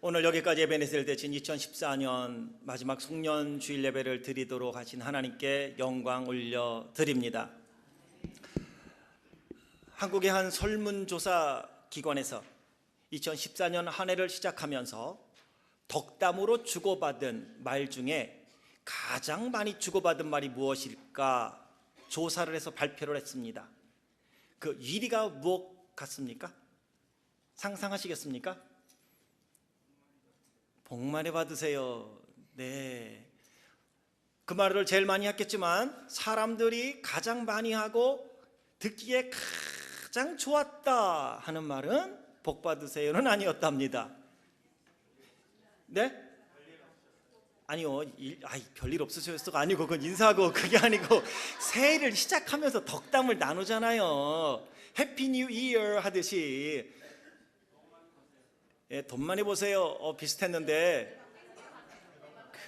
오늘 여기까지 에베네셀 대신 2014년 마지막 송년 주일 예배를 드리도록 하신 하나님께 영광 올려드립니다. 한국의 한 설문조사 기관에서 2014년 한 해를 시작하면서 덕담으로 주고받은 말 중에 가장 많이 주고받은 말이 무엇일까 조사를 해서 발표를 했습니다. 그 1위가 무엇 같습니까? 상상하시겠습니까? 복 많이 받으세요. 네. 그 말을 제일 많이 했겠지만 사람들이 가장 많이 하고 듣기에 가장 좋았다 하는 말은 복 받으세요는 아니었답니다. 네? 아니요. 별일 없으셨어가 아니고 그건 인사하고 그게 아니고 새해를 시작하면서 덕담을 나누잖아요. 해피 뉴 이어 하듯이. 예, 돈 많이 보세요. 비슷했는데.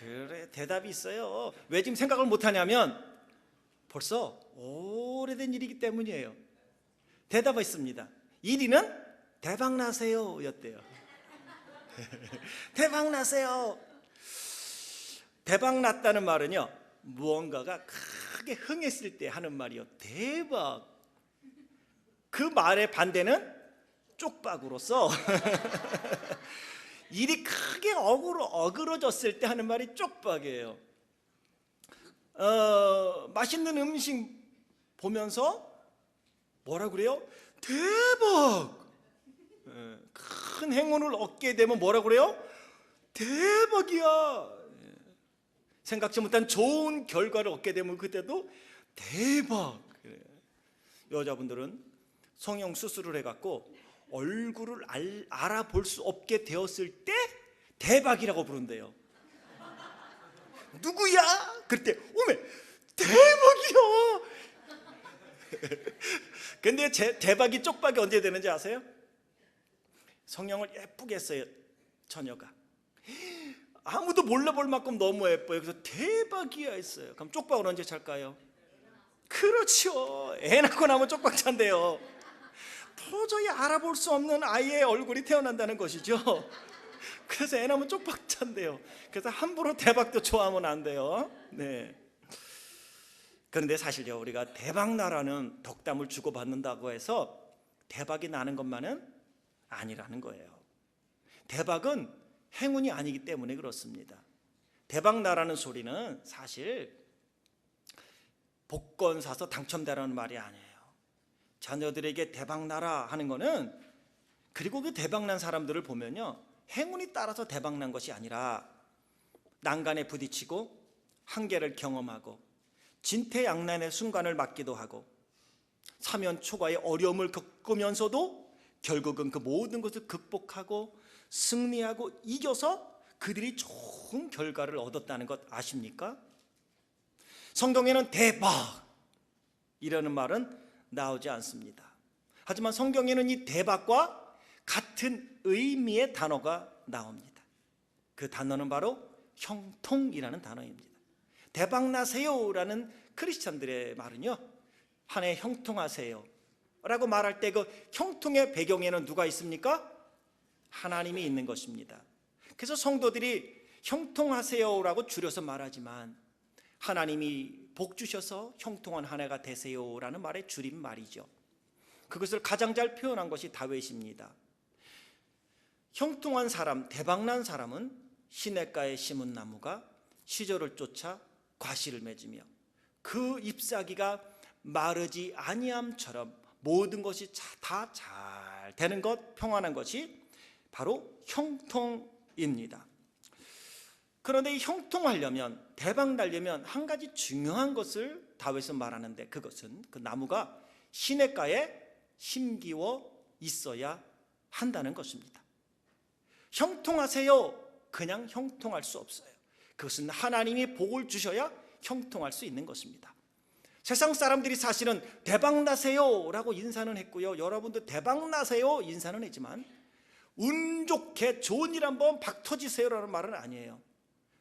그래, 대답이 있어요. 왜 지금 생각을 못하냐면 벌써 오래된 일이기 때문이에요. 대답이 있습니다. 1위는 대박나세요 였대요. 대박나세요. 대박났다는 말은요, 무언가가 크게 흥했을 때 하는 말이요. 대박. 그 말의 반대는 쪽박으로서 일이 크게 어그러졌을 때 하는 말이 쪽박이에요. 맛있는 음식 보면서 뭐라 그래요? 대박. 큰 행운을 얻게 되면 뭐라 그래요? 대박이야. 생각지 못한 좋은 결과를 얻게 되면 그때도 대박. 여자분들은 성형 수술을 해갖고 얼굴을 알아볼 수 없게 되었을 때 대박이라고 부른대요. 누구야? 그럴 때 어메 대박이야. 근데 대박이 쪽박이 언제 되는지 아세요? 성형을 예쁘게 했어요. 처녀가 아무도 몰라볼 만큼 너무 예뻐요. 그래서 대박이야 했어요. 그럼 쪽박은 언제 찰까요? 그렇죠. 애 낳고 나면 쪽박 찬대요. 도저히 알아볼 수 없는 아이의 얼굴이 태어난다는 것이죠. 그래서 애 낳으면 쪽박 찬대요. 그래서 함부로 대박도 좋아하면 안 돼요. 네. 그런데 사실요, 우리가 대박 나라는 덕담을 주고받는다고 해서 대박이 나는 것만은 아니라는 거예요. 대박은 행운이 아니기 때문에 그렇습니다. 대박 나라는 소리는 사실 복권 사서 당첨되라는 말이 아니에요. 자녀들에게 대박 나라 하는 거는, 그리고 그 대박 난 사람들을 보면요, 행운이 따라서 대박 난 것이 아니라 난간에 부딪히고 한계를 경험하고 진퇴양난의 순간을 맞기도 하고 사면초가의 어려움을 겪으면서도 결국은 그 모든 것을 극복하고 승리하고 이겨서 그들이 좋은 결과를 얻었다는 것 아십니까? 성경에는 대박 이라는 말은 나오지 않습니다. 하지만 성경에는 이 대박과 같은 의미의 단어가 나옵니다. 그 단어는 바로 형통이라는 단어입니다. 대박 나세요라는 크리스찬들의 말은요, 한 해 형통하세요 라고 말할 때 그 형통의 배경에는 누가 있습니까? 하나님이 있는 것입니다. 그래서 성도들이 형통하세요라고 줄여서 말하지만 하나님이 복 주셔서 형통한 한 해가 되세요라는 말의 줄임말이죠. 그것을 가장 잘 표현한 것이 다윗입니다. 형통한 사람, 대박난 사람은 시냇가에 심은 나무가 시절을 쫓아 과실을 맺으며 그 잎사귀가 마르지 아니함처럼 모든 것이 다 잘 되는 것, 평안한 것이 바로 형통입니다. 그런데 이 형통하려면, 대박 나려면 한 가지 중요한 것을 다윗은 말하는데, 그것은 그 나무가 시냇가에 심기워 있어야 한다는 것입니다. 형통하세요, 그냥 형통할 수 없어요. 그것은 하나님이 복을 주셔야 형통할 수 있는 것입니다. 세상 사람들이 사실은 대박 나세요 라고 인사는 했고요, 여러분도 대박 나세요 인사는 했지만 운 좋게 좋은 일 한번 박 터지세요 라는 말은 아니에요.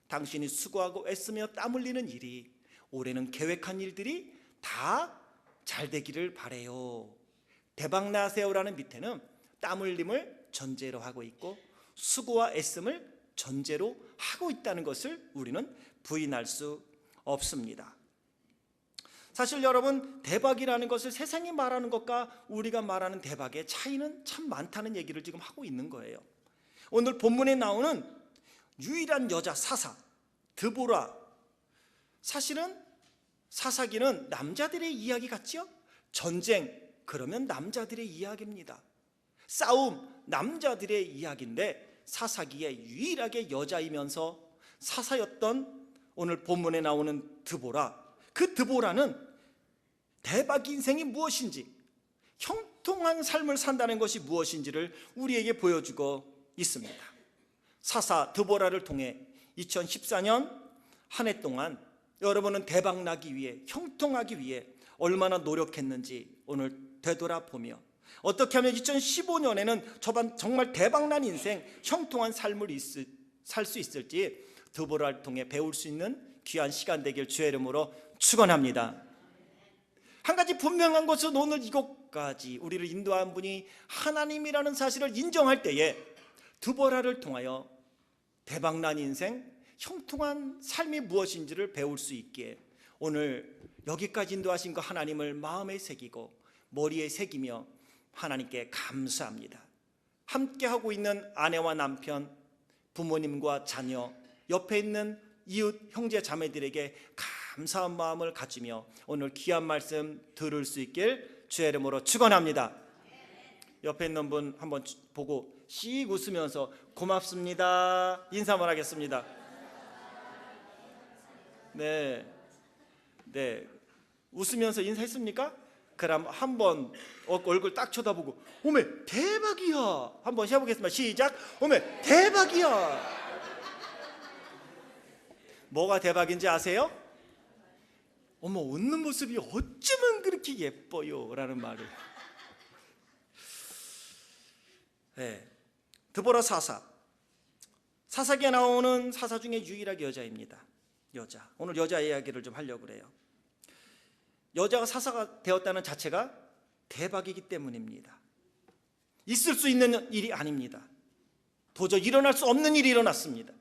당신이 수고하고 애쓰며 땀 흘리는 일이, 올해는 계획한 일들이 다 잘 되기를 바래요. 대박 나세요라는 밑에는 땀 흘림을 전제로 하고 있고 수고와 애씀을 전제로 하고 있다는 것을 우리는 부인할 수 없습니다. 사실 여러분, 대박이라는 것을 세상이 말하는 것과 우리가 말하는 대박의 차이는 참 많다는 얘기를 지금 하고 있는 거예요. 오늘 본문에 나오는 유일한 여자 사사 드보라, 사실은 사사기는 남자들의 이야기 같죠? 전쟁, 그러면 남자들의 이야기입니다. 싸움, 남자들의 이야기인데 사사기에 유일하게 여자이면서 사사였던 오늘 본문에 나오는 드보라, 그 드보라는 대박 인생이 무엇인지, 형통한 삶을 산다는 것이 무엇인지를 우리에게 보여주고 있습니다. 사사 드보라를 통해 2014년 한 해 동안 여러분은 대박 나기 위해, 형통하기 위해 얼마나 노력했는지 오늘 되돌아보며 어떻게 하면 2015년에는 정말 대박난 인생, 형통한 삶을 살 수 있을지 드보라를 통해 배울 수 있는 귀한 시간 되길 주의 이름으로 축원합니다. 한 가지 분명한 것은 오늘 이것까지 우리를 인도한 분이 하나님이라는 사실을 인정할 때에 드보라를 통하여 대박난 인생, 형통한 삶이 무엇인지를 배울 수 있기에 오늘 여기까지 인도하신 그 하나님을 마음에 새기고 머리에 새기며 하나님께 감사합니다. 함께하고 있는 아내와 남편, 부모님과 자녀, 옆에 있는 이웃 형제 자매들에게 감사한 마음을 가지며 오늘 귀한 말씀 들을 수 있길 주의 이름으로 축원합니다. 옆에 있는 분 한번 보고 씩 웃으면서 고맙습니다 인사만 하겠습니다. 네, 웃으면서 인사했습니까? 그럼 한번 얼굴 딱 쳐다보고 오메 대박이야 한번 해보겠습니다. 시작. 오메 대박이야. 뭐가 대박인지 아세요? 어머, 웃는 모습이 어쩌면 그렇게 예뻐요 라는 말을. 네, 드보라 사사기에 나오는 사사 중에 유일하게 여자입니다. 여자. 오늘 여자 이야기를 좀 하려고 그래요. 여자가 사사가 되었다는 자체가 대박이기 때문입니다. 있을 수 있는 일이 아닙니다. 도저히 일어날 수 없는 일이 일어났습니다.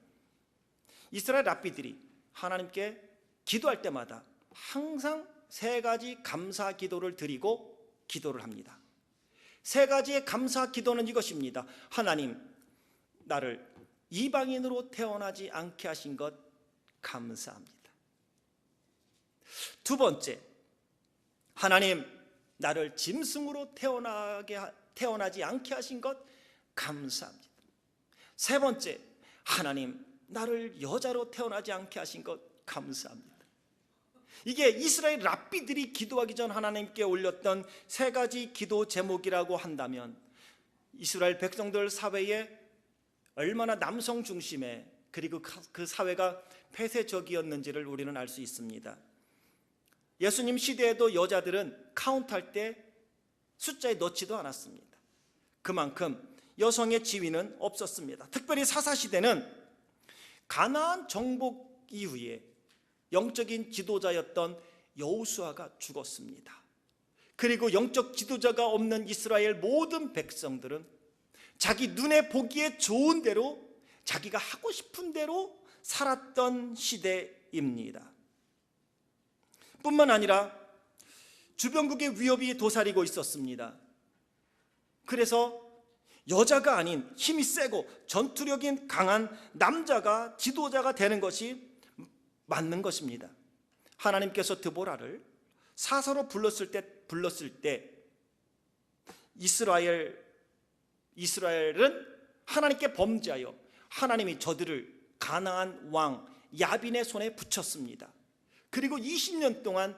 이스라엘 랍비들이 하나님께 기도할 때마다 항상 세 가지 감사 기도를 드리고 기도를 합니다. 세 가지의 감사 기도는 이것입니다. 하나님, 나를 이방인으로 태어나지 않게 하신 것 감사합니다. 두 번째, 하나님, 나를 짐승으로 태어나지 않게 하신 것 감사합니다. 세 번째, 하나님, 나를 여자로 태어나지 않게 하신 것 감사합니다. 이게 이스라엘 랍비들이 기도하기 전 하나님께 올렸던 세 가지 기도 제목이라고 한다면 이스라엘 백성들 사회에 얼마나 남성 중심의, 그리고 그 사회가 폐쇄적이었는지를 우리는 알 수 있습니다. 예수님 시대에도 여자들은 카운트할 때 숫자에 넣지도 않았습니다. 그만큼 여성의 지위는 없었습니다. 특별히 사사시대는 가나안 정복 이후에 영적인 지도자였던 여호수아가 죽었습니다. 그리고 영적 지도자가 없는 이스라엘 모든 백성들은 자기 눈에 보기에 좋은 대로, 자기가 하고 싶은 대로 살았던 시대입니다. 뿐만 아니라 주변국의 위협이 도사리고 있었습니다. 그래서 여자가 아닌 힘이 세고 전투력인 강한 남자가 지도자가 되는 것이 맞는 것입니다. 하나님께서 드보라를 사사로 불렀을 때 이스라엘은 하나님께 범죄하여 하나님이 저들을 가나안 왕 야빈의 손에 붙였습니다. 그리고 20년 동안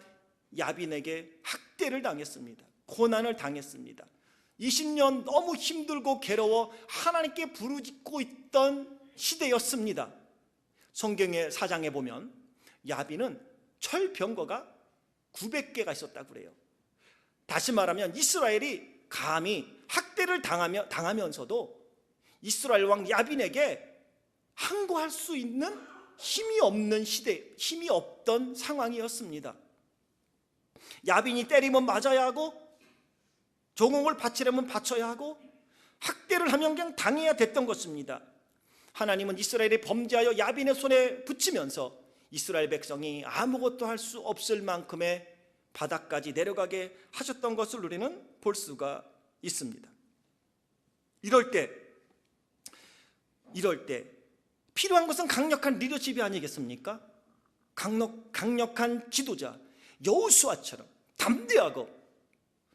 야빈에게 학대를 당했습니다. 고난을 당했습니다. 20년 너무 힘들고 괴로워 하나님께 부르짖고 있던 시대였습니다. 성경의 사장에 보면 야빈은 철병거가 900개가 있었다고 그래요. 다시 말하면 이스라엘이 감히 학대를 당하면서도 이스라엘 왕 야빈에게 항거할 수 있는 힘이 없는 시대, 힘이 없던 상황이었습니다. 야빈이 때리면 맞아야 하고, 종홍을 바치려면 바쳐야 하고, 학대를 하면 그냥 당해야 됐던 것입니다. 하나님은 이스라엘이 범죄하여 야빈의 손에 붙이면서 이스라엘 백성이 아무것도 할 수 없을 만큼의 바닥까지 내려가게 하셨던 것을 우리는 볼 수가 있습니다. 이럴 때 필요한 것은 강력한 리더십이 아니겠습니까? 강력한 지도자 여호수아처럼 담대하고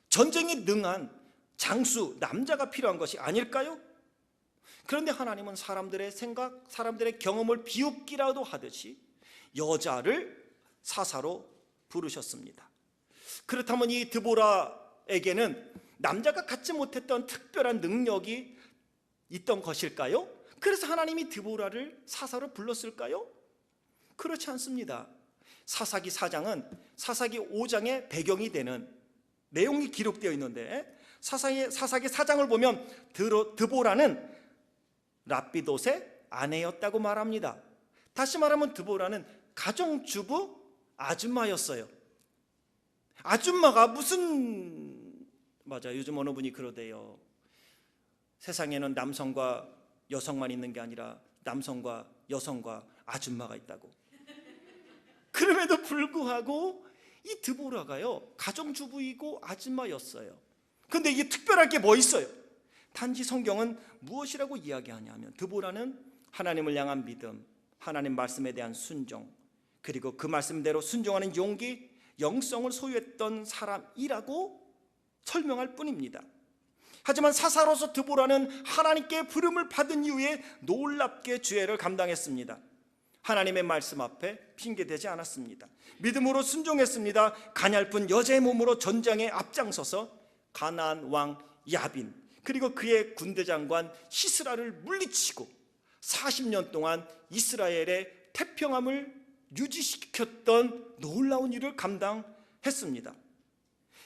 전쟁에 능한 장수 남자가 필요한 것이 아닐까요? 그런데 하나님은 사람들의 생각, 사람들의 경험을 비웃기라도 하듯이 여자를 사사로 부르셨습니다. 그렇다면 이 드보라에게는 남자가 갖지 못했던 특별한 능력이 있던 것일까요? 그래서 하나님이 드보라를 사사로 불렀을까요? 그렇지 않습니다. 사사기 4장은 사사기 5장의 배경이 되는 내용이 기록되어 있는데 사사기 4장을 보면 드보라는 랍비돗의 아내였다고 말합니다. 다시 말하면 드보라는 가정주부 아줌마였어요. 아줌마가 맞아, 요즘 어느 분이 그러대요. 세상에는 남성과 여성만 있는 게 아니라 남성과 여성과 아줌마가 있다고. 그럼에도 불구하고 이 드보라가요 가정주부이고 아줌마였어요. 근데 이게 특별할 게 뭐 있어요? 단지 성경은 무엇이라고 이야기하냐면 드보라는 하나님을 향한 믿음, 하나님 말씀에 대한 순종, 그리고 그 말씀대로 순종하는 용기, 영성을 소유했던 사람이라고 설명할 뿐입니다. 하지만 사사로서 드보라는 하나님께 부름을 받은 이후에 놀랍게 죄를 감당했습니다. 하나님의 말씀 앞에 핑계대지 않았습니다. 믿음으로 순종했습니다. 가냘픈 여자의 몸으로 전장에 앞장서서 가나안 왕 야빈 그리고 그의 군대 장관 시스라를 물리치고 40년 동안 이스라엘의 태평함을 유지시켰던 놀라운 일을 감당했습니다.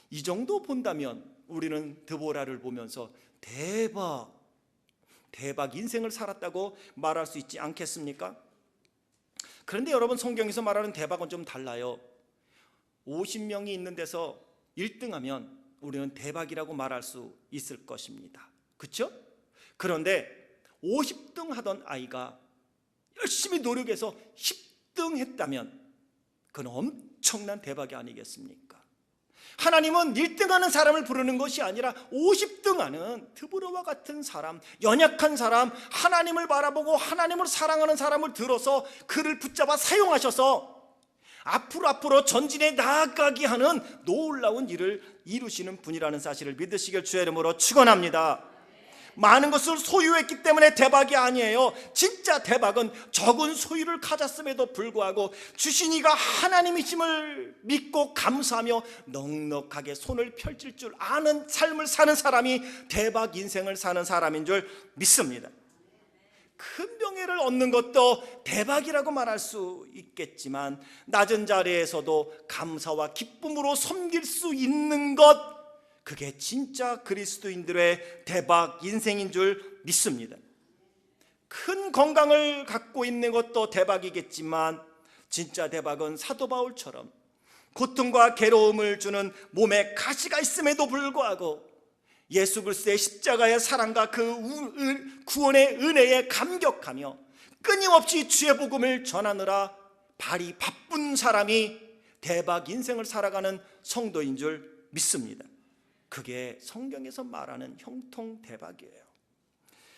이 정도 본다면 우리는 드보라를 보면서 대박 인생을 살았다고 말할 수 있지 않겠습니까? 그런데 여러분, 성경에서 말하는 대박은 좀 달라요. 50명이 있는 데서 1등하면 우리는 대박이라고 말할 수 있을 것입니다. 그렇죠? 그런데 50등 하던 아이가 열심히 노력해서 10등 했다면 그건 엄청난 대박이 아니겠습니까? 하나님은 1등하는 사람을 부르는 것이 아니라 50등하는 드보라와 같은 사람, 연약한 사람, 하나님을 바라보고 하나님을 사랑하는 사람을 들어서 그를 붙잡아 사용하셔서 앞으로 전진해 나아가게 하는 놀라운 일을 이루시는 분이라는 사실을 믿으시길 주의 이름으로 축원합니다. 많은 것을 소유했기 때문에 대박이 아니에요. 진짜 대박은 적은 소유를 가졌음에도 불구하고 주신 이가 하나님이심을 믿고 감사하며 넉넉하게 손을 펼칠 줄 아는 삶을 사는 사람이 대박 인생을 사는 사람인 줄 믿습니다. 큰 명예를 얻는 것도 대박이라고 말할 수 있겠지만 낮은 자리에서도 감사와 기쁨으로 섬길 수 있는 것, 그게 진짜 그리스도인들의 대박 인생인 줄 믿습니다. 큰 건강을 갖고 있는 것도 대박이겠지만 진짜 대박은 사도 바울처럼 고통과 괴로움을 주는 몸에 가시가 있음에도 불구하고 예수 그리스도의 십자가의 사랑과 그 구원의 은혜에 감격하며 끊임없이 주의 복음을 전하느라 발이 바쁜 사람이 대박 인생을 살아가는 성도인 줄 믿습니다. 그게 성경에서 말하는 형통 대박이에요.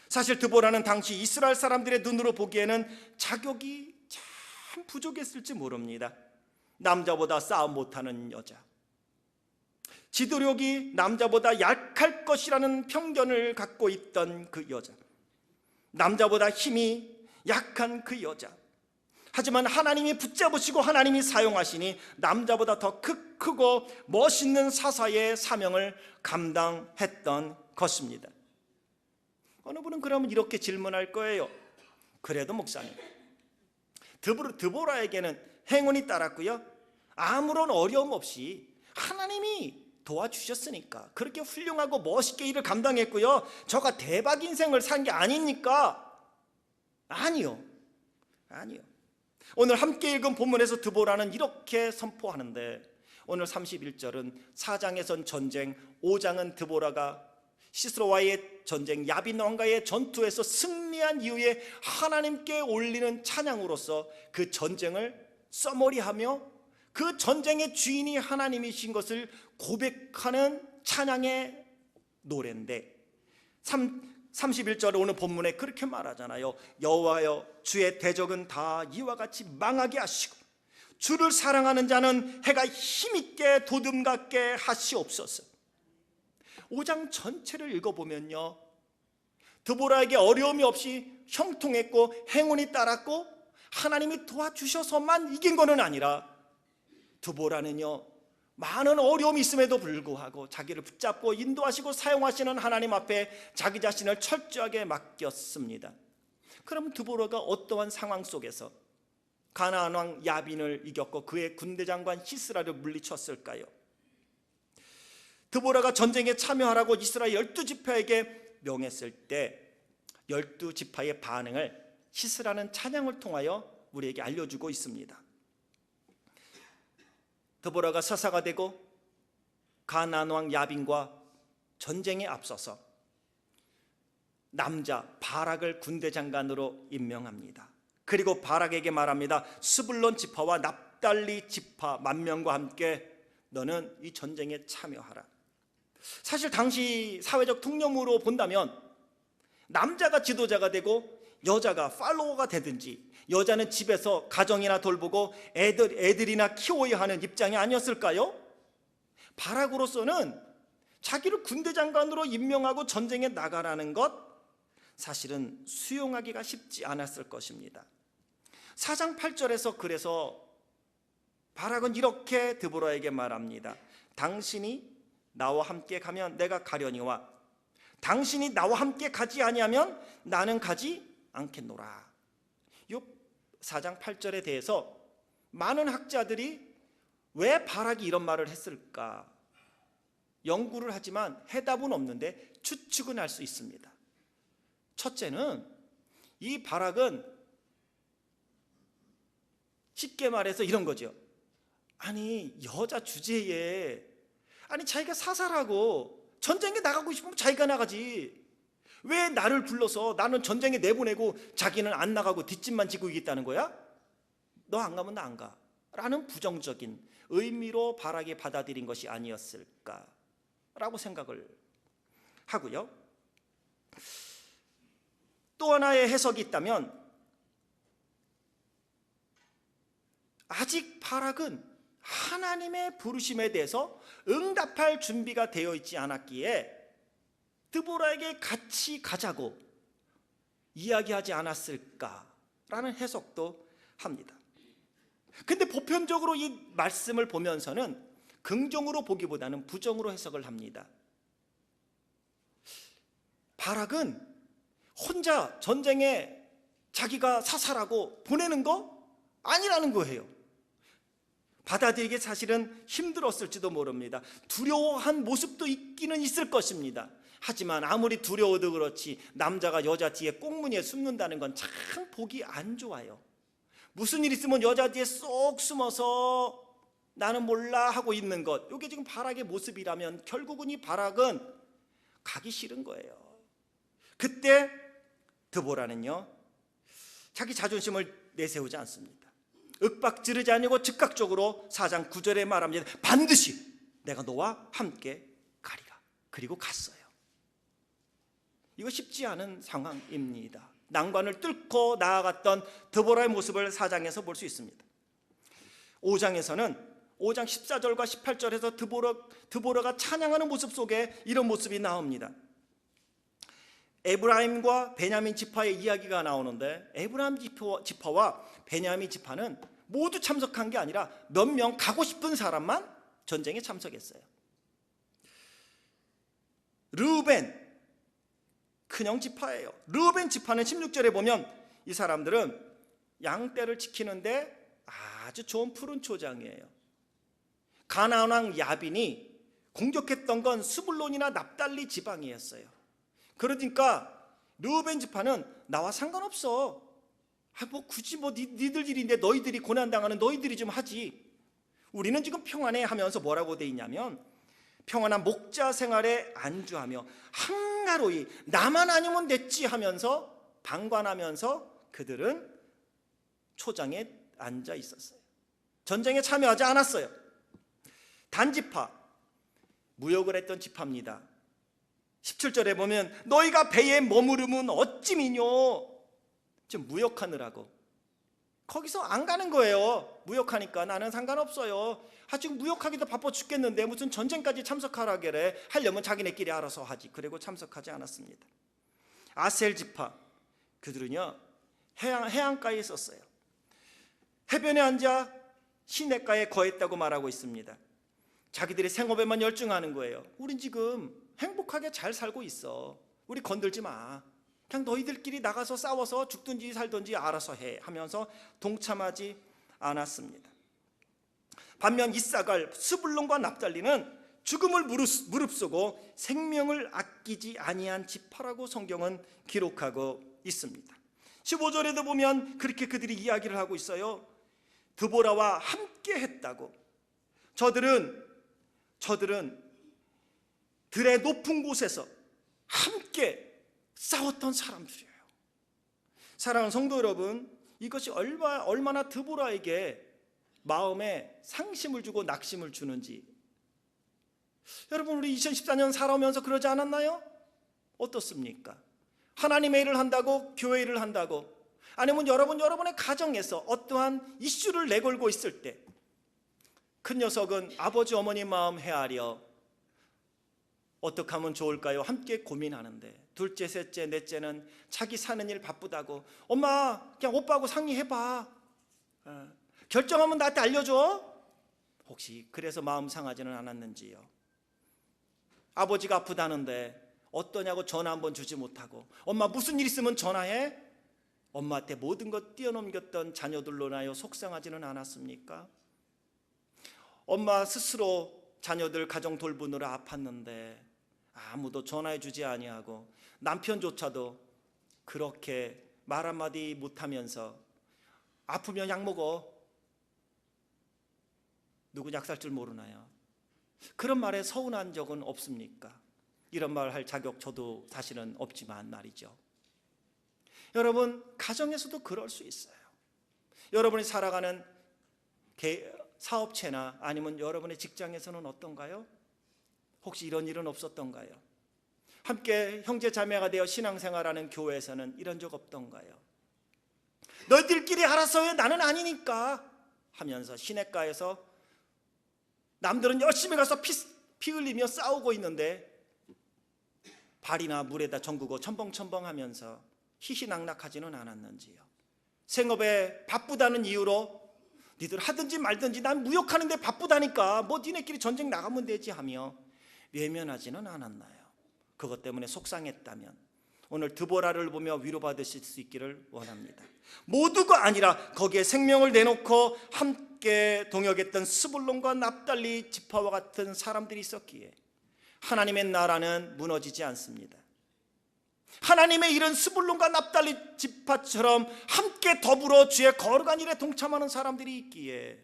사실 드보라는 당시 이스라엘 사람들의 눈으로 보기에는 자격이 참 부족했을지 모릅니다. 남자보다 싸움 못하는 여자, 지도력이 남자보다 약할 것이라는 편견을 갖고 있던 그 여자, 남자보다 힘이 약한 그 여자, 하지만 하나님이 붙잡으시고 하나님이 사용하시니 남자보다 더 크고 멋있는 사사의 사명을 감당했던 것입니다. 어느 분은 그러면 이렇게 질문할 거예요. 그래도 목사님, 드보라에게는 행운이 따랐고요, 아무런 어려움 없이 하나님이 도와주셨으니까 그렇게 훌륭하고 멋있게 일을 감당했고요, 저가 대박 인생을 산 게 아닙니까? 아니요. 오늘 함께 읽은 본문에서 드보라는 이렇게 선포하는데, 오늘 31절은 4장에선 전쟁, 5장은 드보라가 시스로와의 전쟁, 야빈 왕과의 전투에서 승리한 이후에 하나님께 올리는 찬양으로서 그 전쟁을 써머리하며 그 전쟁의 주인이 하나님이신 것을 고백하는 찬양의 노래인데 31절에 오늘 본문에 그렇게 말하잖아요. 여호와여, 주의 대적은 다 이와 같이 망하게 하시고 주를 사랑하는 자는 해가 힘있게 도듬갑게 하시옵소서. 5장 전체를 읽어보면요, 드보라에게 어려움이 없이 형통했고 행운이 따랐고 하나님이 도와주셔서만 이긴 것은 아니라 드보라는요, 많은 어려움이 있음에도 불구하고 자기를 붙잡고 인도하시고 사용하시는 하나님 앞에 자기 자신을 철저하게 맡겼습니다. 그럼 드보라가 어떠한 상황 속에서 가나안 왕 야빈을 이겼고 그의 군대 장관 시스라를 물리쳤을까요? 드보라가 전쟁에 참여하라고 이스라엘 12지파에게 명했을 때 12지파의 반응을 시스라는 찬양을 통하여 우리에게 알려주고 있습니다. 드보라가 서사가 되고 가나안 왕 야빈과 전쟁에 앞서서 남자 바락을 군대 장관으로 임명합니다. 그리고 바락에게 말합니다. 스불론 지파와 납달리 지파 10,000명과 함께 너는 이 전쟁에 참여하라. 사실 당시 사회적 통념으로 본다면 남자가 지도자가 되고 여자가 팔로워가 되든지, 여자는 집에서 가정이나 돌보고 애들이나 키워야 하는 입장이 아니었을까요? 바락으로서는 자기를 군대 장관으로 임명하고 전쟁에 나가라는 것, 사실은 수용하기가 쉽지 않았을 것입니다. 4장 8절에서 그래서 바락은 이렇게 드보라에게 말합니다. 당신이 나와 함께 가면 내가 가려니와 당신이 나와 함께 가지 아니하면 나는 가지 않겠노라. 이 4장 8절에 대해서 많은 학자들이 왜 바락이 이런 말을 했을까 연구를 하지만 해답은 없는데 추측은 할 수 있습니다. 첫째는 이 바락은 쉽게 말해서 이런 거죠. 아니, 여자 주제에 자기가 사살하고 전쟁에 나가고 싶으면 자기가 나가지, 왜 나를 불러서 나는 전쟁에 내보내고 자기는 안 나가고 뒷짐만 지고 있겠다는 거야? 너 안 가면 나 안 가 라는 부정적인 의미로 바락이 받아들인 것이 아니었을까라고 생각을 하고요. 또 하나의 해석이 있다면 아직 바락은 하나님의 부르심에 대해서 응답할 준비가 되어 있지 않았기에 드보라에게 같이 가자고 이야기하지 않았을까라는 해석도 합니다. 근데 보편적으로 이 말씀을 보면서는 긍정으로 보기보다는 부정으로 해석을 합니다. 바락은 혼자 전쟁에 자기가 사살하고 보내는 거 아니라는 거예요. 받아들이기 사실은 힘들었을지도 모릅니다. 두려워한 모습도 있기는 있을 것입니다. 하지만 아무리 두려워도 그렇지 남자가 여자 뒤에 꽁무니에 숨는다는 건 참 보기 안 좋아요. 무슨 일 있으면 여자 뒤에 쏙 숨어서 나는 몰라 하고 있는 것, 이게 지금 바락의 모습이라면 결국은 이 바락은 가기 싫은 거예요. 그때 드보라는요, 자기 자존심을 내세우지 않습니다. 윽박지르지 아니고 즉각적으로 4장 9절에 말합니다. 반드시 내가 너와 함께 가리라. 그리고 갔어요. 이거 쉽지 않은 상황입니다. 난관을 뚫고 나아갔던 드보라의 모습을 4장에서 볼 수 있습니다. 5장에서는 5장 14절과 18절에서 드보라가 찬양하는 모습 속에 이런 모습이 나옵니다. 에브라임과 베냐민 지파의 이야기가 나오는데, 에브라임 지파와 베냐민 지파는 모두 참석한 게 아니라 몇 명 가고 싶은 사람만 전쟁에 참석했어요. 르우벤 큰형 지파예요. 르우벤 지파는 16절에 보면 이 사람들은 양떼를 지키는데 아주 좋은 푸른 초장이에요. 가나안 왕 야빈이 공격했던 건 스불론이나 납달리 지방이었어요. 그러니까 르우벤 지파는 나와 상관없어. 굳이 니들 일인데 너희들이 고난당하는 너희들이 좀 하지. 우리는 지금 평안해 하면서 뭐라고 돼 있냐면, 평안한 목자 생활에 안주하며 한가로이 나만 아니면 됐지 하면서 방관하면서 그들은 초장에 앉아 있었어요. 전쟁에 참여하지 않았어요. 단지파, 무역을 했던 지파입니다. 17절에 보면 너희가 배에 머무르면 어찌미뇨. 지금 무역하느라고 거기서 안 가는 거예요. 무역하니까 나는 상관없어요. 지금 무역하기도 바빠 죽겠는데 무슨 전쟁까지 참석하라게래. 하려면 자기네끼리 알아서 하지. 그리고 참석하지 않았습니다. 아셀 지파, 그들은요 해안가에 있었어요. 해변에 앉아 시냇가에 거했다고 말하고 있습니다. 자기들의 생업에만 열중하는 거예요. 우린 지금 행복하게 잘 살고 있어. 우리 건들지 마. 그냥 너희들끼리 나가서 싸워서 죽든지 살든지 알아서 해 하면서 동참하지 않았습니다. 반면 이사갈, 스불론과 납달리는 죽음을 무릅쓰고 생명을 아끼지 아니한 지파라고 성경은 기록하고 있습니다. 15절에도 보면 그렇게 그들이 이야기를 하고 있어요. 드보라와 함께 했다고. 저들은 들의 높은 곳에서 함께 싸웠던 사람들이에요. 사랑하는 성도 여러분, 이것이 얼마나 드보라에게 마음에 상심을 주고 낙심을 주는지 여러분, 우리 2014년 살아오면서 그러지 않았나요? 어떻습니까? 하나님의 일을 한다고, 교회 일을 한다고, 아니면 여러분의 가정에서 어떠한 이슈를 내걸고 있을 때 큰 녀석은 아버지 어머니 마음 헤아려 어떻게 하면 좋을까요? 함께 고민하는데 둘째, 셋째, 넷째는 자기 사는 일 바쁘다고 엄마 그냥 오빠하고 상의해봐. 결정하면 나한테 알려줘. 혹시 그래서 마음 상하지는 않았는지요? 아버지가 아프다는데 어떠냐고 전화 한번 주지 못하고 엄마 무슨 일 있으면 전화해? 엄마한테 모든 것 뛰어넘겼던 자녀들로나요 속상하지는 않았습니까? 엄마 스스로 자녀들 가정 돌보느라 아팠는데 아무도 전화해 주지 아니하고 남편조차도 그렇게 말 한마디 못하면서 아프면 약 먹어. 누구 약 살 줄 모르나요? 그런 말에 서운한 적은 없습니까? 이런 말 할 자격 저도 사실은 없지만 말이죠. 여러분, 가정에서도 그럴 수 있어요. 여러분이 살아가는 사업체나 아니면 여러분의 직장에서는 어떤가요? 혹시 이런 일은 없었던가요? 함께 형제 자매가 되어 신앙생활하는 교회에서는 이런 적 없던가요? 너희들끼리 알아서 해, 나는 아니니까 하면서 시냇가에서 남들은 열심히 가서 피 흘리며 싸우고 있는데 발이나 물에다 잠그고 첨벙첨벙하면서 희희낙낙하지는 않았는지요? 생업에 바쁘다는 이유로 니들 하든지 말든지 난 무역하는데 바쁘다니까 뭐 니네끼리 전쟁 나가면 되지 하며 외면하지는 않았나요? 그것 때문에 속상했다면 오늘 드보라를 보며 위로받으실 수 있기를 원합니다. 모두가 아니라 거기에 생명을 내놓고 함께 동역했던 스불론과 납달리 지파와 같은 사람들이 있었기에 하나님의 나라는 무너지지 않습니다. 하나님의 일은 스불론과 납달리 지파처럼 함께 더불어 주의 거룩한 일에 동참하는 사람들이 있기에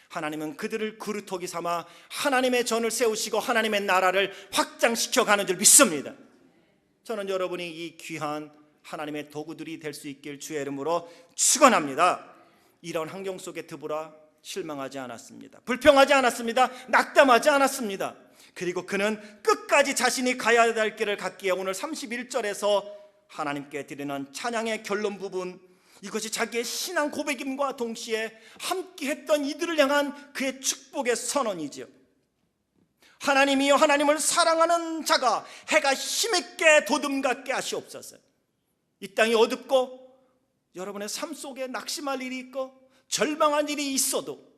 하나님은 그들을 그루터기 삼아 하나님의 전을 세우시고 하나님의 나라를 확장시켜 가는 줄 믿습니다. 저는 여러분이 이 귀한 하나님의 도구들이 될 수 있길 주의 이름으로 축원합니다. 이런 환경 속에 드보라 실망하지 않았습니다. 불평하지 않았습니다. 낙담하지 않았습니다. 그리고 그는 끝까지 자신이 가야 될 길을 갔기에 오늘 31절에서 하나님께 드리는 찬양의 결론 부분, 이것이 자기의 신앙 고백임과 동시에 함께했던 이들을 향한 그의 축복의 선언이죠. 하나님이여, 하나님을 사랑하는 자가 해가 힘있게 도둠같게 하시옵소서. 이 땅이 어둡고 여러분의 삶 속에 낙심할 일이 있고 절망한 일이 있어도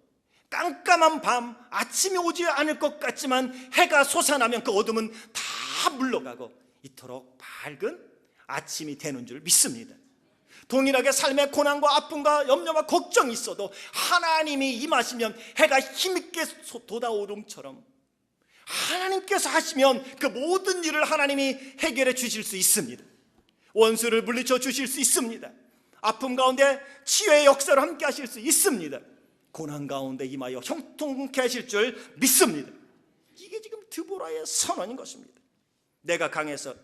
깜깜한 밤, 아침이 오지 않을 것 같지만 해가 솟아나면 그 어둠은 다 물러가고 이토록 밝은 아침이 되는 줄 믿습니다. 동일하게 삶의 고난과 아픔과 염려와 걱정이 있어도 하나님이 임하시면 해가 힘있게 돋아오름처럼 하나님께서 하시면 그 모든 일을 하나님이 해결해 주실 수 있습니다. 원수를 물리쳐 주실 수 있습니다. 아픔 가운데 치유의 역사로 함께 하실 수 있습니다. 고난 가운데 임하여 형통케 하실 줄 믿습니다. 이게 지금 드보라의 선언인 것입니다. 내가 강해서,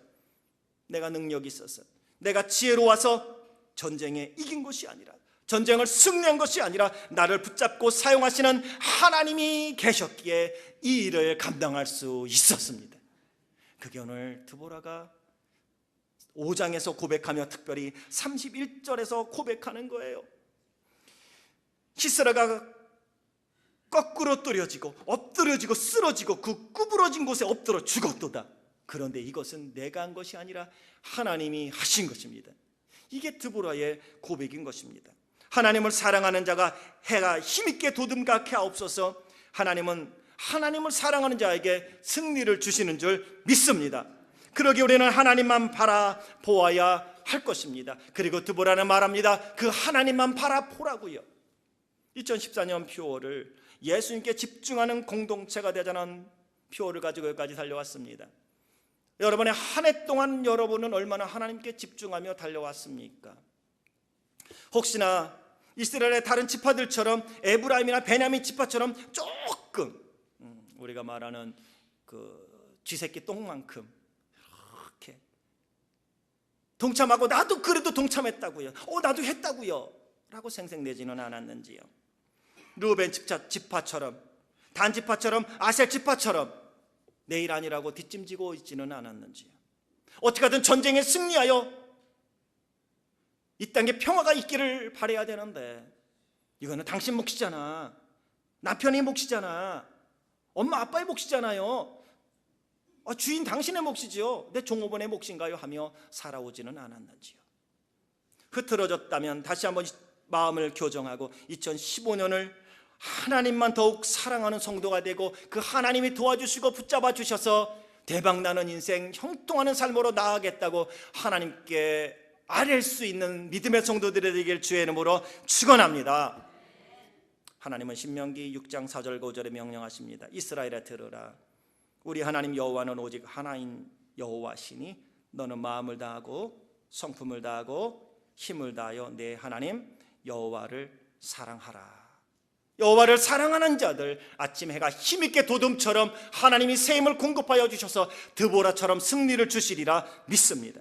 내가 능력이 있어서, 내가 지혜로워서 전쟁에 이긴 것이 아니라, 전쟁을 승리한 것이 아니라 나를 붙잡고 사용하시는 하나님이 계셨기에 이 일을 감당할 수 있었습니다. 그게 오늘 드보라가 5장에서 고백하며 특별히 31절에서 고백하는 거예요. 시스라가 거꾸로 떨어지고 엎드려지고 쓰러지고 그 구부러진 곳에 엎드려 죽었도다. 그런데 이것은 내가 한 것이 아니라 하나님이 하신 것입니다. 이게 드보라의 고백인 것입니다. 하나님을 사랑하는 자가 해가 힘있게 돋음각해 하옵소서. 하나님은 하나님을 사랑하는 자에게 승리를 주시는 줄 믿습니다. 그러기 우리는 하나님만 바라보아야 할 것입니다. 그리고 드보라는 말합니다. 그 하나님만 바라보라고요. 2014년 표어를 예수님께 집중하는 공동체가 되자는 표어를 가지고 여기까지 달려왔습니다. 여러분의 한 해 동안 여러분은 얼마나 하나님께 집중하며 달려왔습니까? 혹시나 이스라엘의 다른 지파들처럼 에브라임이나 베냐민 지파처럼 조금 우리가 말하는 그 쥐새끼 똥만큼 이렇게 동참하고 나도 그래도 동참했다고요. 나도 했다고요. 라고 생색내지는 않았는지요. 르우벤 지파처럼, 단 지파처럼, 아셀 지파처럼 내일 아니라고 뒷짐지고 있지는 않았는지요. 어떻게든 전쟁에 승리하여 이 땅에 평화가 있기를 바라야 되는데 이거는 당신 몫이잖아, 남편의 몫이잖아, 엄마 아빠의 몫이잖아요, 주인 당신의 몫이지요, 내 종업원의 몫인가요? 하며 살아오지는 않았는지요. 흐트러졌다면 다시 한번 마음을 교정하고 2015년을 하나님만 더욱 사랑하는 성도가 되고 그 하나님이 도와주시고 붙잡아 주셔서 대박나는 인생, 형통하는 삶으로 나아가겠다고 하나님께 아뢰 수 있는 믿음의 성도들이 되길 주의 이름으로 축원합니다. 하나님은 신명기 6장 4절 5절에 명령하십니다. 이스라엘아 들으라. 우리 하나님 여호와는 오직 하나인 여호와시니 너는 마음을 다하고 성품을 다하고 힘을 다하여 내 하나님 여호와를 사랑하라. 여호와를 사랑하는 자들, 아침 해가 힘있게 도둠처럼 하나님이 새 힘을 공급하여 주셔서 드보라처럼 승리를 주시리라 믿습니다.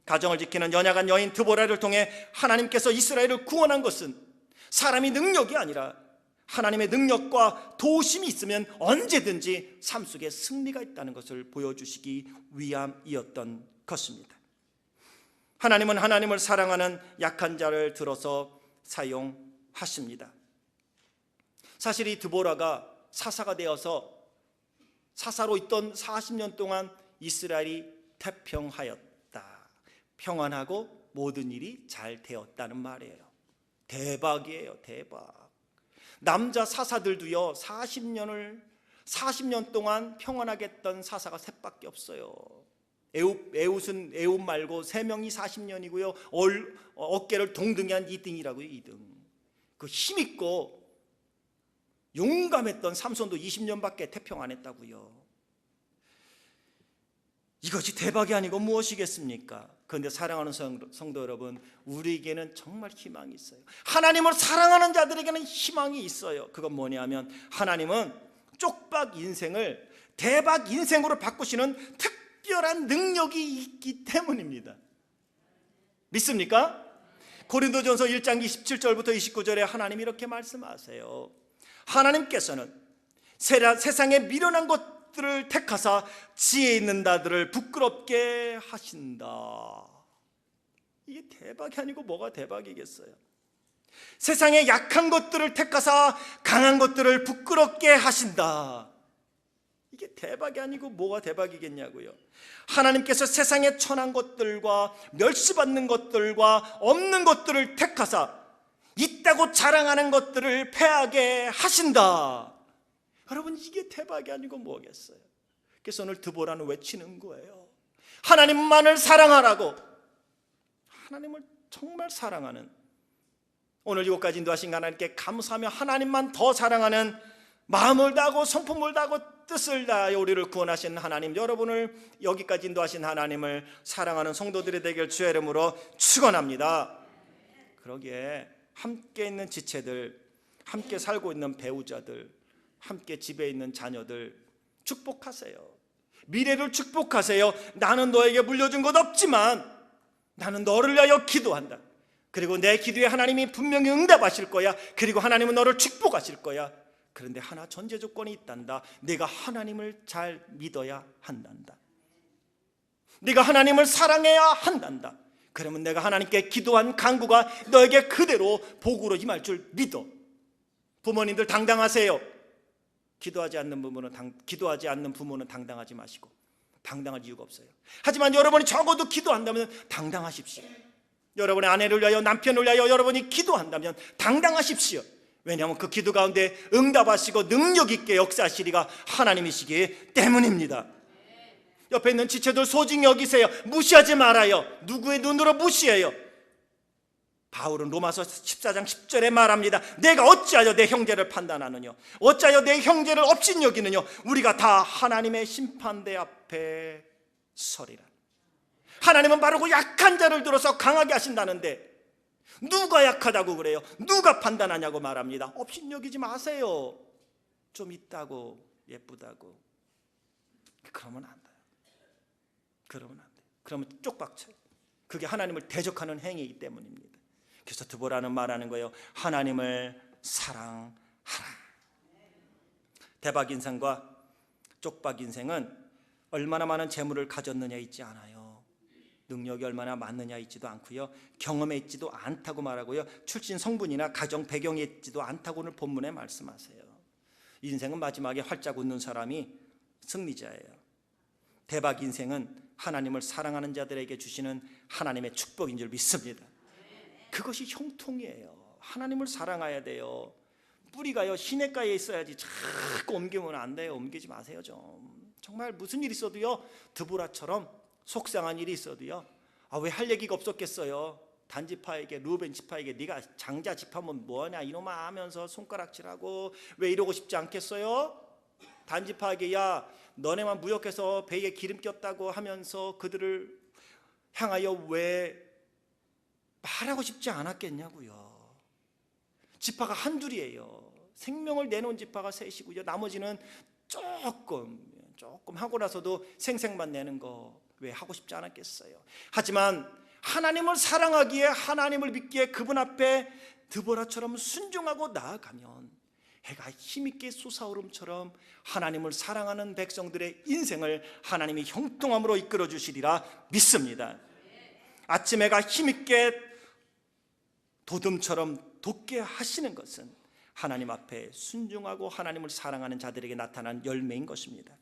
가정을 지키는 연약한 여인 드보라를 통해 하나님께서 이스라엘을 구원한 것은 사람이 능력이 아니라 하나님의 능력과 도우심이 있으면 언제든지 삶 속에 승리가 있다는 것을 보여주시기 위함이었던 것입니다. 하나님은 하나님을 사랑하는 약한 자를 들어서 사용하십니다. 사실 이 드보라가 사사가 되어서 사사로 있던 40년 동안 이스라엘이 태평하였다, 평안하고 모든 일이 잘 되었다는 말이에요. 대박이에요. 대박. 남자 사사들도요 40년 동안 평안하게 했던 사사가 셋밖에 없어요. 에웃 말고 3명이 40년이고요 어깨를 동등히 한 2등이라고요. 2등. 그 힘있고 용감했던 삼손도 20년밖에 태평 안 했다고요. 이것이 대박이 아니고 무엇이겠습니까? 그런데 사랑하는 성도 여러분, 우리에게는 정말 희망이 있어요. 하나님을 사랑하는 자들에게는 희망이 있어요. 그건 뭐냐면 하나님은 쪽박 인생을 대박 인생으로 바꾸시는 특별한 능력이 있기 때문입니다. 믿습니까? 고린도전서 1장 27절부터 29절에 하나님이 이렇게 말씀하세요. 하나님께서는 세상에 미련한 것들을 택하사 지혜 있는 자들을 부끄럽게 하신다. 이게 대박이 아니고 뭐가 대박이겠어요? 세상에 약한 것들을 택하사 강한 것들을 부끄럽게 하신다. 이게 대박이 아니고 뭐가 대박이겠냐고요. 하나님께서 세상에 천한 것들과 멸시받는 것들과 없는 것들을 택하사 있다고 자랑하는 것들을 패하게 하신다. 여러분, 이게 대박이 아니고 뭐겠어요? 그래서 오늘 드보라는 외치는 거예요. 하나님만을 사랑하라고. 하나님을 정말 사랑하는, 오늘 이곳까지 인도하신 하나님께 감사하며 하나님만 더 사랑하는 마음을 다하고 성품을 다하고 뜻을 다하여 우리를 구원하신 하나님, 여러분을 여기까지 인도하신 하나님을 사랑하는 성도들이 되길 주의 이름으로 축원합니다. 그러기에 함께 있는 지체들, 함께 살고 있는 배우자들, 함께 집에 있는 자녀들, 축복하세요. 미래를 축복하세요. 나는 너에게 물려준 것 없지만 나는 너를 위하여 기도한다. 그리고 내 기도에 하나님이 분명히 응답하실 거야. 그리고 하나님은 너를 축복하실 거야. 그런데 하나 전제 조건이 있단다. 내가 하나님을 잘 믿어야 한단다. 네가 하나님을 사랑해야 한단다. 그러면 내가 하나님께 기도한 간구가 너에게 그대로 복으로 임할 줄 믿어. 부모님들 당당하세요. 기도하지 않는 부모는 당당하지 마시고, 당당할 이유가 없어요. 하지만 여러분이 적어도 기도한다면 당당하십시오. 여러분의 아내를 위하여, 남편을 위하여 여러분이 기도한다면 당당하십시오. 왜냐하면 그 기도 가운데 응답하시고 능력 있게 역사하시리가 하나님이시기 때문입니다. 옆에 있는 지체들 소중히 여기세요. 무시하지 말아요. 누구의 눈으로 무시해요? 바울은 로마서 14장 10절에 말합니다. 내가 어찌하여 내 형제를 판단하느냐? 어찌하여 내 형제를 업신여기느냐? 우리가 다 하나님의 심판대 앞에 서리라. 하나님은 바로 약한 자를 들어서 강하게 하신다는데 누가 약하다고 그래요? 누가 판단하냐고 말합니다. 업신여기지 마세요. 좀 있다고, 예쁘다고. 그러면 안 돼요. 그러면 쪽박쳐요. 그게 하나님을 대적하는 행위이기 때문입니다. 그래서 드보라는 말하는 거예요. 하나님을 사랑하라. 대박 인생과 쪽박 인생은 얼마나 많은 재물을 가졌느냐 있지 않아요. 능력이 얼마나 많느냐 있지도 않고요. 경험에 있지도 않다고 말하고요. 출신 성분이나 가정 배경에 있지도 않다고 오늘 본문에 말씀하세요. 인생은 마지막에 활짝 웃는 사람이 승리자예요. 대박 인생은 하나님을 사랑하는 자들에게 주시는 하나님의 축복인 줄 믿습니다. 그것이 형통이에요. 하나님을 사랑해야 돼요. 뿌리가요 시냇가에 있어야지 자꾸 옮기면 안 돼요. 옮기지 마세요 좀. 정말 무슨 일이 있어도요, 드보라처럼 속상한 일이 있어도요, 왜 할 얘기가 없었겠어요. 단지파에게, 루벤 지파에게 네가 장자 지파면 뭐하냐 이놈아 하면서 손가락질하고 왜 이러고 싶지 않겠어요? 단지파에게 야 너네만 무역해서 배에 기름 꼈다고 하면서 그들을 향하여 왜 말하고 싶지 않았겠냐고요. 지파가 한둘이에요. 생명을 내놓은 지파가 셋이고요. 나머지는 조금 하고 나서도 생색만 내는 거 왜 하고 싶지 않았겠어요. 하지만 하나님을 사랑하기에, 하나님을 믿기에 그분 앞에 드보라처럼 순종하고 나아가면 해가 힘있게 솟아오름처럼 하나님을 사랑하는 백성들의 인생을 하나님이 형통함으로 이끌어 주시리라 믿습니다. 아침 해가 힘있게 도둠처럼 돋게 하시는 것은 하나님 앞에 순종하고 하나님을 사랑하는 자들에게 나타난 열매인 것입니다.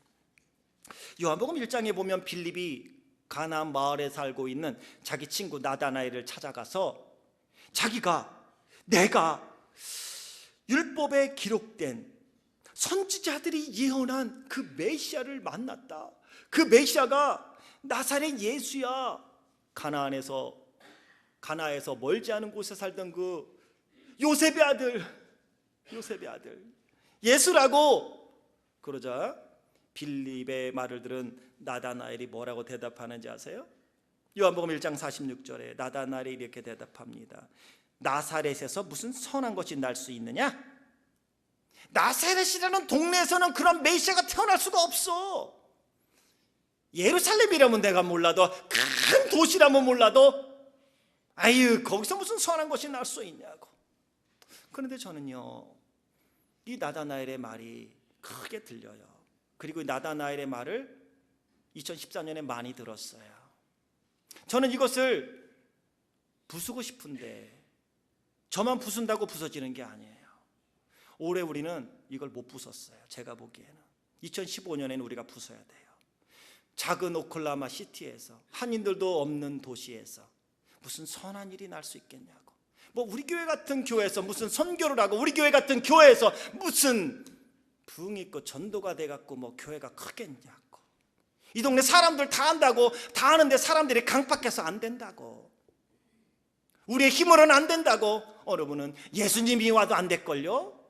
요한복음 1장에 보면 빌립이 가나안 마을에 살고 있는 자기 친구 나다나엘을 찾아가서 내가 율법에 기록된 선지자들이 예언한 그 메시아를 만났다. 그 메시아가 나사렛 예수야. 가나에서 멀지 않은 곳에 살던 그 요셉의 아들 예수라고. 그러자 빌립의 말을 들은 나다나엘이 뭐라고 대답하는지 아세요? 요한복음 1장 46절에 나다나엘이 이렇게 대답합니다. 나사렛에서 무슨 선한 것이 날 수 있느냐? 나사렛이라는 동네에서는 그런 메시아가 태어날 수가 없어. 예루살렘이라면 내가 몰라도, 큰 도시라면 몰라도, 거기서 무슨 선한 것이 날 수 있냐고. 그런데 저는요, 이 나다나엘의 말이 크게 들려요. 그리고 나다나엘의 말을 2014년에 많이 들었어요. 저는 이것을 부수고 싶은데 저만 부순다고 부서지는 게 아니에요. 올해 우리는 이걸 못 부쉈어요. 제가 보기에는 2015년에는 우리가 부숴야 돼요. 작은 오클라호마 시티에서, 한인들도 없는 도시에서 무슨 선한 일이 날 수 있겠냐고. 우리 교회 같은 교회에서 무슨 선교를 하고, 우리 교회 같은 교회에서 무슨 부흥이 있고 전도가 돼갖고 교회가 크겠냐고. 이 동네 사람들 다 한다고, 다 하는데 사람들이 강박해서 안 된다고. 우리의 힘으로는 안 된다고. 여러분은 예수님이 와도 안 될걸요?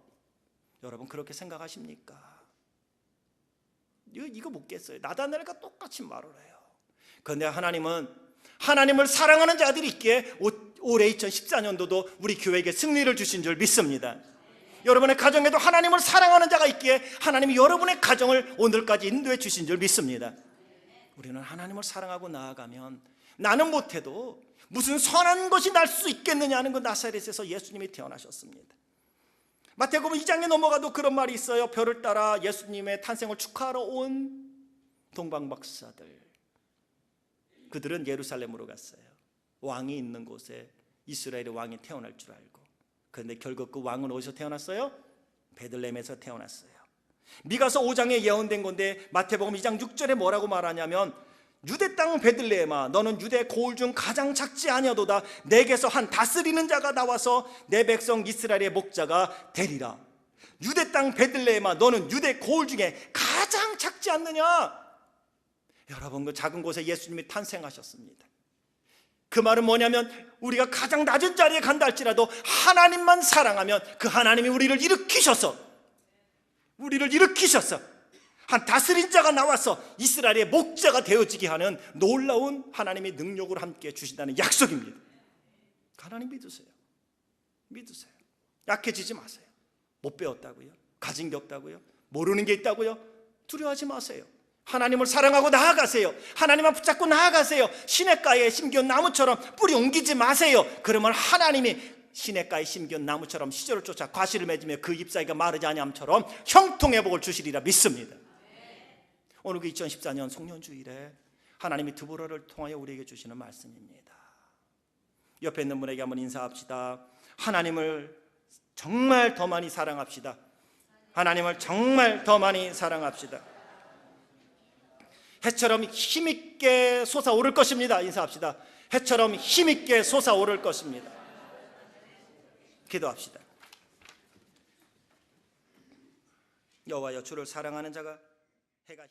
여러분 그렇게 생각하십니까? 이거 묻겠어요. 나다나엘과 똑같이 말을 해요. 그런데 하나님은 하나님을 사랑하는 자들이 있기에 올해 2014년도도 우리 교회에게 승리를 주신 줄 믿습니다. 여러분의 가정에도 하나님을 사랑하는 자가 있기에 하나님이 여러분의 가정을 오늘까지 인도해 주신 줄 믿습니다. 우리는 하나님을 사랑하고 나아가면 나는 못해도 무슨 선한 것이 날 수 있겠느냐 하는 그 나사렛에서 예수님이 태어나셨습니다. 마태복음 2장에 넘어가도 그런 말이 있어요. 별을 따라 예수님의 탄생을 축하하러 온 동방박사들, 그들은 예루살렘으로 갔어요. 왕이 있는 곳에 이스라엘의 왕이 태어날 줄 알고. 그런데 결국 그 왕은 어디서 태어났어요? 베들레헴에서 태어났어요. 미가서 5장에 예언된 건데 마태복음 2장 6절에 뭐라고 말하냐면, 유대 땅 베들레헴아, 너는 유대 고을 중 가장 작지 아니하도다. 내게서 한 다스리는 자가 나와서 내 백성 이스라엘의 목자가 되리라. 유대 땅 베들레헴아, 너는 유대 고을 중에 가장 작지 않느냐? 여러분, 그 작은 곳에 예수님이 탄생하셨습니다. 그 말은 뭐냐면, 우리가 가장 낮은 자리에 간다 할지라도 하나님만 사랑하면 그 하나님이 우리를 일으키셔서 한 다스린 자가 나와서 이스라엘의 목자가 되어지게 하는 놀라운 하나님의 능력을 함께 주신다는 약속입니다. 하나님 믿으세요. 약해지지 마세요. 못 배웠다고요? 가진 게 없다고요? 모르는 게 있다고요? 두려워하지 마세요. 하나님을 사랑하고 나아가세요. 하나님만 붙잡고 나아가세요. 시냇가에 심겨온 나무처럼 뿌리 옮기지 마세요. 그러면 하나님이 시냇가에 심겨온 나무처럼 시절을 쫓아 과실을 맺으며 그 잎사귀가 마르지 아니함처럼 형통의 복을 주시리라 믿습니다. 오늘 그 2014년 송년주일에 하나님이 드보라를 통하여 우리에게 주시는 말씀입니다. 옆에 있는 분에게 한번 인사합시다. 하나님을 정말 더 많이 사랑합시다. 하나님을 정말 더 많이 사랑합시다. 해처럼 힘있게 솟아오를 것입니다. 인사합시다. 해처럼 힘있게 솟아오를 것입니다. 기도합시다. 여호와여, 주를 사랑하는 자가 해가